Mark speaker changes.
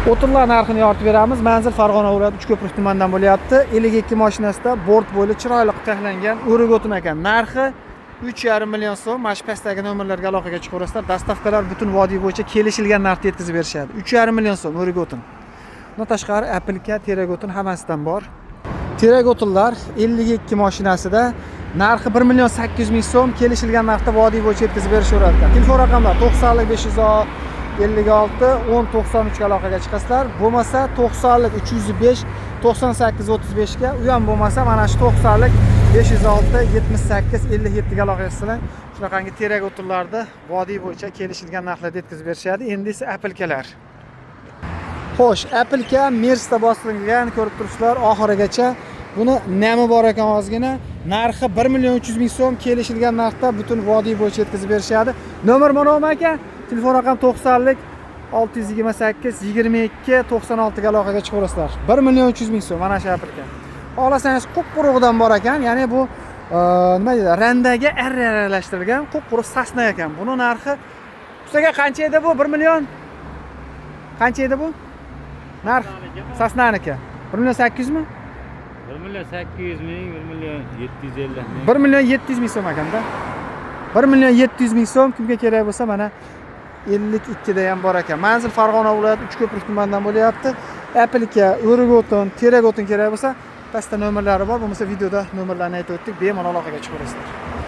Speaker 1: O'tinlar narxini yoritib beramiz. Manzil Farg'ona viloyati Uchko'prik tumanidan bo'lyapti. 52 mashinasida bort bo'yi chiroyli qilib tashlangan o'rik o'tin ekan. Narxi 3,5 million so'm. Mana shu pastdagi nomerlarga aloqaga chiqaverasizlar. Dastavkalar butun vodiy bo'yicha kelishilgan narxda yetkazib berishadi. 3,5 million so'm o'rik o'tin. Bundan tashqari apilka, terak o'tin hammasidan bor. Terak o'tinlar 52 mashinasida narxi 1 million 800 ming so'm kelishilgan narxda vodiy bo'yicha yetkazib berishaveradi. Telefon raqamlar 90 556 1093 ga aloqaga chiqasizlar. Bo'lmasa 90 305 98 35 ga, u ham bo'lmasa mana shu 90 506 78 57 ga aloqaga chiqasizlar. Shunaqangi terak o'tinlarni vodiy bo'yicha kelishilgan narxlarda yetkazib berishadi. Endi esa apilkalar. Xo'sh, apilka Mersda bostirilgan, ko'rib turibsizlar oxirigacha. Buni nami bor ekan ozgina. Narxi 1 million 300 ming so'm kelishilgan narxda butun vodiy bo'yicha yetkazib berishadi. Nomer mana aka. Telefon raqam 90 628 22 96 ga aloqaga chiqaverasizlar. 1 million 300 ming so'm mana shu apilka. Xohlasangiz qup-quruqdan bor ekan, ya'ni bu nima deydi, randaga aralashtirilgan qup-quruq sasna ekan. Buni narxi ustiga qancha edi bu? 1 million qancha edi bu? Narx sasnaniki 1 million 800 mi?
Speaker 2: 1 million 800 ming, 1 million 750 ming.
Speaker 1: 1 million 700 ming so'm ekanda. 1 million 700 ming so'm kimga kerak bo'lsa mana 52 da ham bor ekan. Manzil Farg'ona viloyati Uchko'prik tumanidan bo'lyapti. Apilka, o'rik o'tin, terak o'tin kerak bo'lsa, pastda nomerlari bor. Bo'lmasa videoda nomerlarni aytib o'tdik. Bemalol aloqaga chiqaverasizlar.